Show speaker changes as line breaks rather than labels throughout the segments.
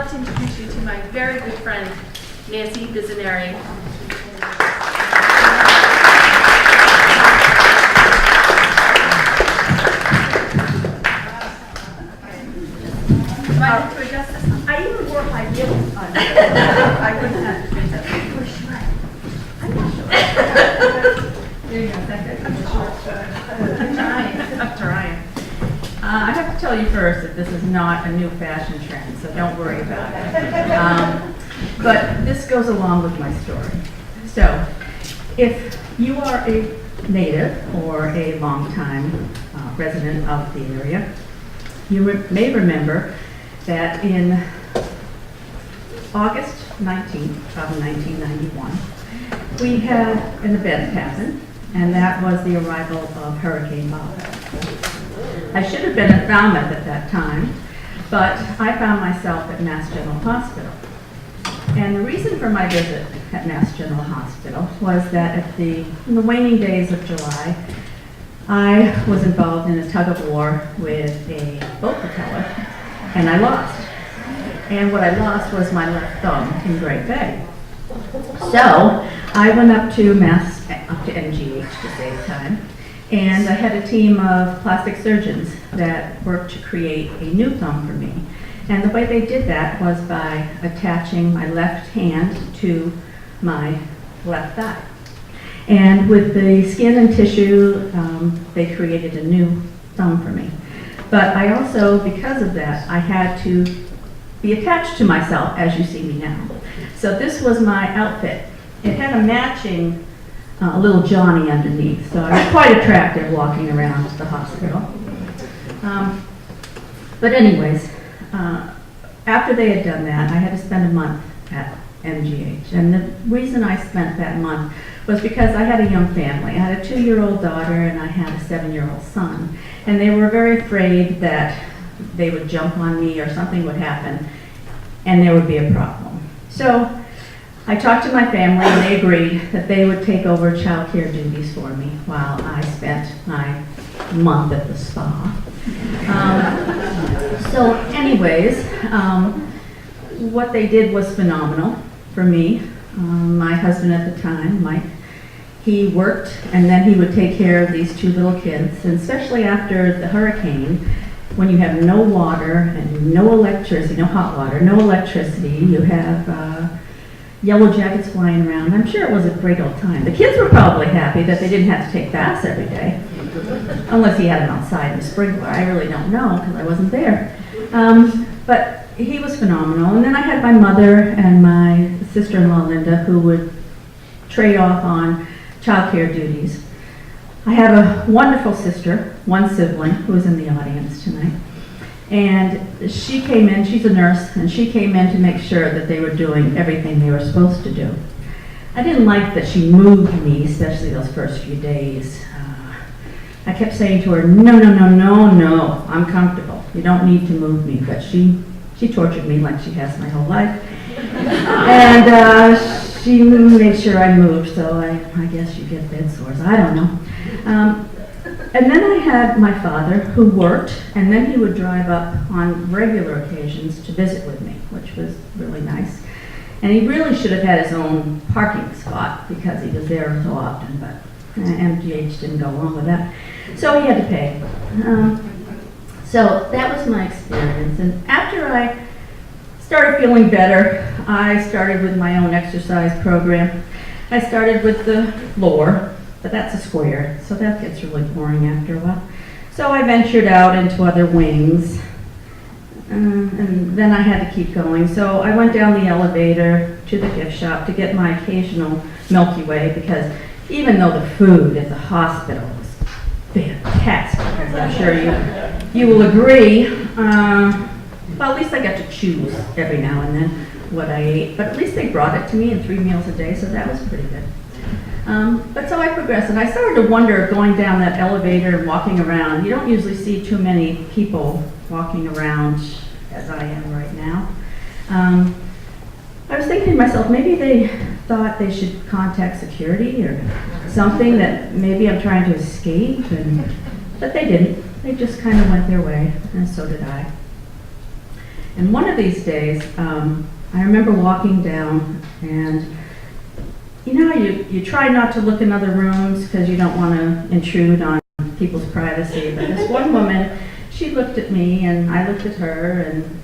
to introduce you to my very good friend, Nancy Bisienere. Do I need to adjust this?
I even wore my heels on. I wouldn't have to do that. I'm not sure. There you go.
I'm trying. I have to tell you first that this is not a new fashion trend, so don't worry about it. But this goes along with my story. So, if you are a native or a longtime resident of the area, you may remember that in August 19th of 1991, we had an event happen, and that was the arrival of Hurricane Bob. I should have been at Falmouth at that time, but I found myself at Mass General Hospital. And the reason for my visit at Mass General Hospital was that in the waning days of July, I was involved in a tug of war with a boat propeller, and I lost. And what I lost was my left thumb in Great Bay. So I went up to MGH to save time, and I had a team of plastic surgeons that worked to create a new thumb for me. And the way they did that was by attaching my left hand to my left thigh. And with the skin and tissue, they created a new thumb for me. But I also, because of that, I had to be attached to myself, as you see me now. So this was my outfit. It had a matching little Johnny underneath, so I was quite attractive walking around the hospital. But anyways, after they had done that, I had to spend a month at MGH. And the reason I spent that month was because I had a young family. I had a 2-year-old daughter and I had a 7-year-old son. And they were very afraid that they would jump on me or something would happen and there would be a problem. So I talked to my family and they agreed that they would take over child care duties for me while I spent my month at the spa. So anyways, what they did was phenomenal for me. My husband at the time, Mike, he worked and then he would take care of these 2 little kids, and especially after the hurricane, when you have no water and no electricity, no hot water, no electricity, you have yellow jackets flying around. I'm sure it was a great old time. The kids were probably happy that they didn't have to take baths every day, unless he had them outside in the sprinkler. I really don't know because I wasn't there. But he was phenomenal. And then I had my mother and my sister-in-law, Linda, who would trade off on child care duties. I have a wonderful sister, one sibling, who is in the audience tonight. And she came in, she's a nurse, and she came in to make sure that they were doing everything they were supposed to do. I didn't like that she moved me, especially those first few days. I kept saying to her, no, I'm comfortable. You don't need to move me. But she tortured me like she has my whole life. And she made sure I moved, so I guess you get bed sores. I don't know. And then I had my father who worked, and then he would drive up on regular occasions to visit with me, which was really nice. And he really should have had his own parking spot because he was there so often, but MGH didn't go along with that. So he had to pay. So that was my experience. And after I started feeling better, I started with my own exercise program. I started with the floor, but that's a square, so that gets really boring after a while. So I ventured out into other wings, and then I had to keep going. So I went down the elevator to the gift shop to get my occasional Milky Way, because even though the food at the hospital was fantastic, as I'm sure you will agree, well, at least I got to choose every now and then what I ate, but at least they brought it to me in 3 meals a day, so that was pretty good. But so I progressed, and I started to wonder, going down that elevator and walking around, you don't usually see too many people walking around as I am right now. I was thinking to myself, maybe they thought they should contact security or something, that maybe I'm trying to escape, but they didn't. They just kind of went their way, and so did I. And one of these days, I remember walking down, and you know, you try not to look in other rooms because you don't want to intrude on people's privacy. But this one woman, she looked at me, and I looked at her, and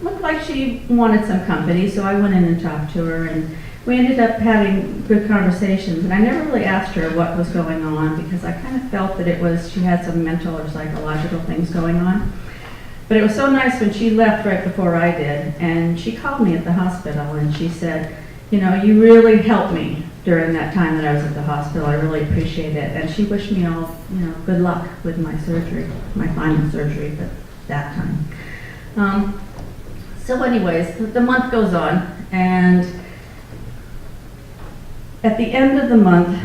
looked like she wanted some company. So I went in and talked to her, and we ended up having good conversations. And I never really asked her what was going on because I kind of felt that she had some mental or psychological things going on. But it was so nice when she left right before I did, and she called me at the hospital, and she said, you know, you really helped me during that time that I was at the hospital. I really appreciate it. And she wished me all, you know, good luck with my surgery, my final surgery at that time. So anyways, the month goes on, and at the end of the month,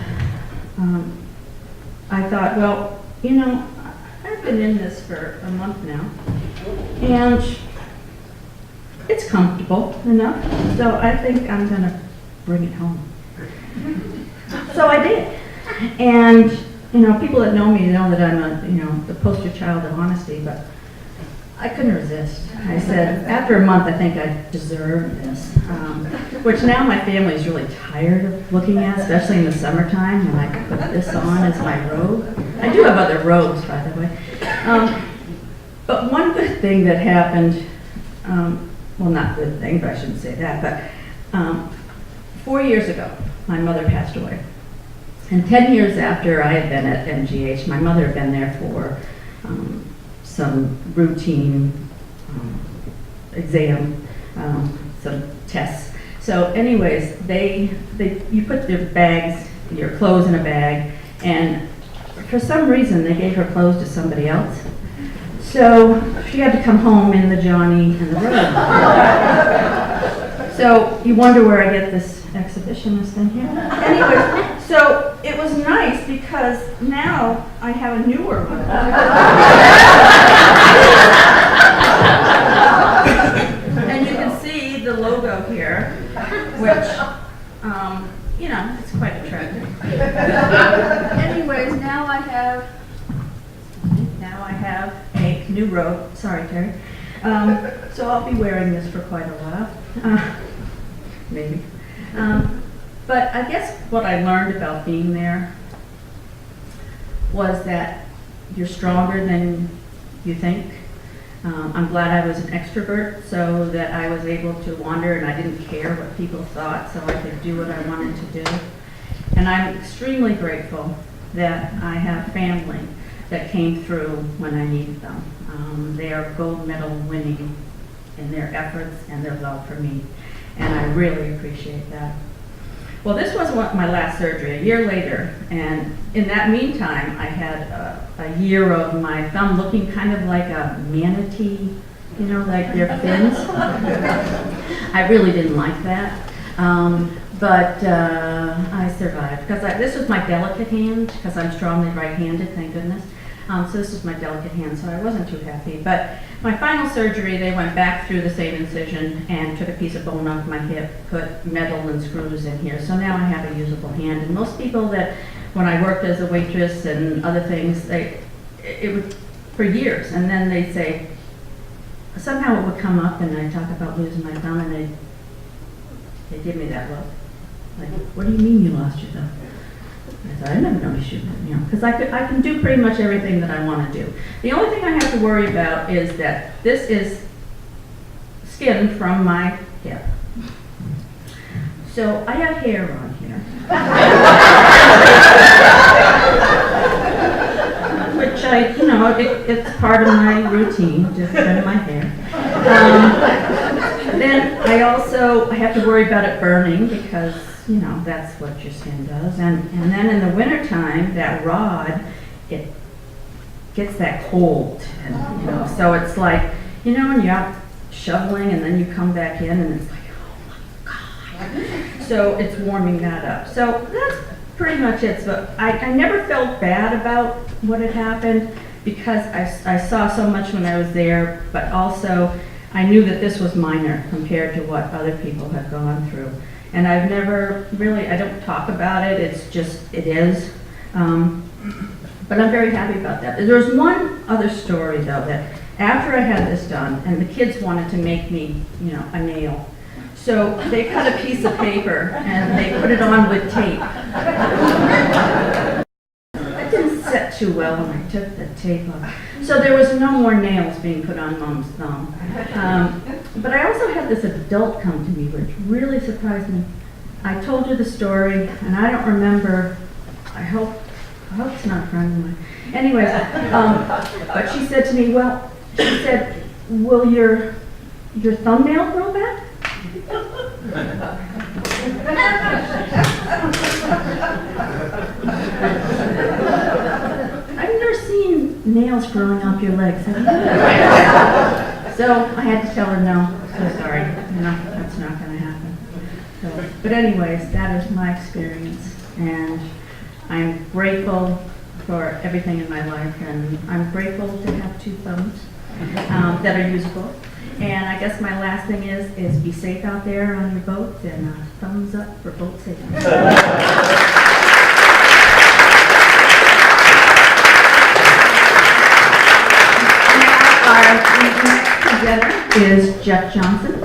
I thought, well, you know, I've been in this for a month now, and it's comfortable enough, so I think I'm gonna bring it home. So I did. And, you know, people that know me know that I'm the poster child of honesty, but I couldn't resist. I said, after a month, I think I deserve this, which now my family is really tired of looking at, especially in the summertime when I put this on as my robe. I do have other robes, by the way. But one good thing that happened, well, not good thing, but I shouldn't say that, but 4 years ago, my mother passed away. And 10 years after I had been at MGH, my mother had been there for some routine exam, some tests. So anyways, you put your bags, your clothes in a bag, and for some reason they gave her clothes to somebody else. So she had to come home in the Johnny and the robe. So you wonder where I get this exhibitionist thing here. Anyway, so it was nice because now I have a newer robe. And you can see the logo here, which, you know, it's quite attractive. Anyways, now I have a new robe. Sorry, Terry. So I'll be wearing this for quite a while, maybe. But I guess what I learned about being there was that you're stronger than you think. I'm glad I was an extrovert so that I was able to wander and I didn't care what people thought, so I could do what I wanted to do. And I'm extremely grateful that I have family that came through when I needed them. They are gold medal winning in their efforts and their love for me, and I really appreciate that. Well, this was my last surgery, a year later, and in that meantime, I had a year of my thumb looking kind of like a manatee, you know, like their fins. I really didn't like that, but I survived, because this was my delicate hand, because I'm strongly right-handed, thank goodness. So this is my delicate hand, so I wasn't too happy. But my final surgery, they went back through the same incision and took a piece of bone off my hip, put metal and screws in here. So now I have a usable hand. And most people that, when I worked as a waitress and other things, it was for years. And then they'd say, somehow it would come up and I'd talk about losing my thumb, and they'd give me that look. Like, what do you mean you lost your thumb? I said, I never know you should, you know, because I can do pretty much everything that I want to do. The only thing I have to worry about is that this is skin from my hip. So I have hair on here. Which it's part of my routine to trim my hair. Then I have to worry about it burning because, you know, that's what your skin does. And then in the wintertime, that rod, it gets that cold. And, you know, so it's like, you know, when you're out shoveling and then you come back in and it's like, oh my God. So it's warming that up. So that's pretty much it. So I never felt bad about what had happened because I saw so much when I was there, but also I knew that this was minor compared to what other people have gone through. And I've never really, I don't talk about it, it's just, it is. But I'm very happy about that. There's one other story though that after I had this done, and the kids wanted to make me, you know, a nail. So they cut a piece of paper and they put it on with tape. It didn't set too well when I took the tape off. So there was no more nails being put on Mom's thumb. But I also had this adult come to me, which really surprised me. I told you the story, and I don't remember, I hope it's not a friend of mine. Anyways, but she said to me, well, she said, will your thumbnail grow back? I've never seen nails growing off your legs, have you? So I had to tell her, no, so sorry, no, that's not going to happen. So, but anyways, that is my experience, and I'm grateful for everything in my life, and I'm grateful to have two thumbs that are usable. And I guess my last thing is be safe out there on your boats, and thumbs up for boat safety. Now our next together is Jeff Johnson.